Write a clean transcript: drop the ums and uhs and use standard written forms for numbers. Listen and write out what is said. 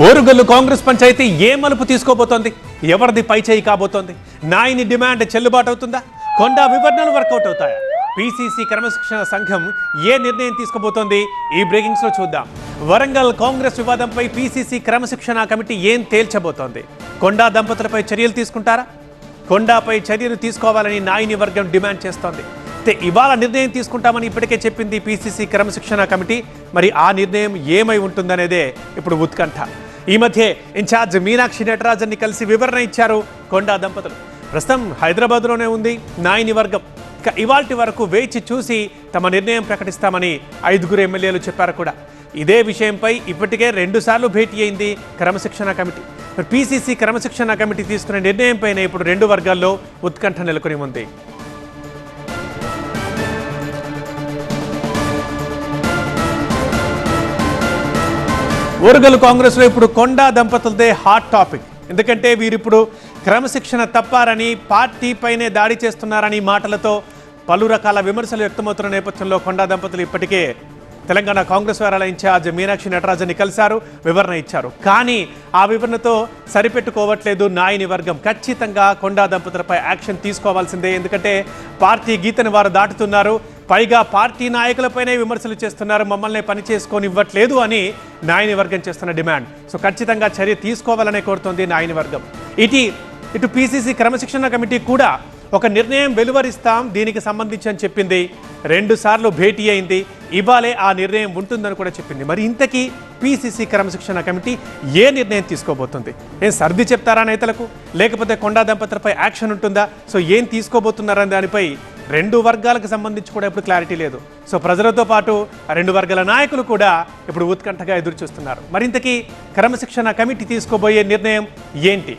ఓరుగల్లు కాంగ్రెస్ పంచాయతీ ఏ మలుపు తీసుకోబోతోంది? ఎవరిది పైచేయి కాబోతోంది? నాయని డిమాండ్ చెల్లుబాటు అవుతుందా? కొండా వివరణలు వర్కౌట్ అవుతాయా? పీసీసీ క్రమశిక్షణ సంఘం ఏ నిర్ణయం తీసుకోబోతోంది? ఈ బ్రేకింగ్స్ లో చూద్దాం. వరంగల్ కాంగ్రెస్ వివాదంపై పీసీసీ క్రమశిక్షణ కమిటీ ఏం తేల్చబోతోంది? కొండా దంపతులపై చర్యలు తీసుకుంటారా? కొండాపై చర్యలు తీసుకోవాలని నాయని వర్గం డిమాండ్ చేస్తోంది. ఇవాళ నిర్ణయం తీసుకుంటామని ఇప్పటికే చెప్పింది పీసీసీ క్రమశిక్షణ కమిటీ. మరి ఆ నిర్ణయం ఏమై ఉంటుందనేదే ఇప్పుడు ఉత్కంఠ. ఈ మధ్య ఇన్ఛార్జ్ మీనాక్షి నటరాజన్ని కలిసి వివరణ ఇచ్చారు కొండా దంపతులు. ప్రస్తుతం హైదరాబాద్లోనే ఉంది నాయని వర్గం. ఇవాల్టి వరకు వేచి చూసి తమ నిర్ణయం ప్రకటిస్తామని 5 ఎమ్మెల్యేలు చెప్పారు కూడా. ఇదే విషయంపై ఇప్పటికే 2 సార్లు భేటీ అయింది క్రమశిక్షణ కమిటీ. పీసీసీ క్రమశిక్షణ కమిటీ తీసుకునే నిర్ణయంపైన ఇప్పుడు 2 వర్గాల్లో ఉత్కంఠ నెలకొని ఉంది. ఓరుగల్లు కాంగ్రెస్లో ఇప్పుడు కొండా దంపతులదే హాట్ టాపిక్. ఎందుకంటే వీరిప్పుడు క్రమశిక్షణ తప్పారని, పార్టీ పైనే దాడి చేస్తున్నారని మాటలతో పలు రకాల విమర్శలు వ్యక్తమవుతున్న నేపథ్యంలో కొండా దంపతులు ఇప్పటికే తెలంగాణ కాంగ్రెస్ వారాల ఇన్ఛార్జ్ మీనాక్షి నటరాజన్ని కలిశారు, వివరణ ఇచ్చారు. కానీ ఆ వివరణతో సరిపెట్టుకోవట్లేదు నాయని వర్గం. ఖచ్చితంగా కొండా దంపతులపై యాక్షన్ తీసుకోవాల్సిందే. ఎందుకంటే పార్టీ గీతను వారు దాటుతున్నారు, పైగా పార్టీ నాయకులపైనే విమర్శలు చేస్తున్నారు, మమ్మల్ని పని చేసుకొని ఇవ్వట్లేదు అని నాయని వర్గం చేస్తున్న డిమాండ్. సో ఖచ్చితంగా చర్య తీసుకోవాలనే కోరుతోంది నాయని వర్గం. ఇటు పీసీసీ క్రమశిక్షణ కమిటీ కూడా ఒక నిర్ణయం వెలువరిస్తాం దీనికి సంబంధించి అని చెప్పింది. 2 సార్లు భేటీ అయింది. ఇవాళే ఆ నిర్ణయం ఉంటుందని కూడా చెప్పింది. మరి ఇంతకీ పీసీసీ క్రమశిక్షణ కమిటీ ఏ నిర్ణయం తీసుకోబోతుంది? ఏం సర్ది చెప్తారా నేతలకు, లేకపోతే కొండా దంపతులపై యాక్షన్ ఉంటుందా? సో ఏం తీసుకోబోతున్నారని దానిపై 2 వర్గాలకు సంబంధించి కూడా ఇప్పుడు క్లారిటీ లేదు. సో ప్రజలతో పాటు 2 వర్గాల నాయకులు కూడా ఇప్పుడు ఉత్కంఠగా ఎదురు చూస్తున్నారు. మరింతకీ క్రమశిక్షణ కమిటీ తీసుకోబోయే నిర్ణయం ఏంటి?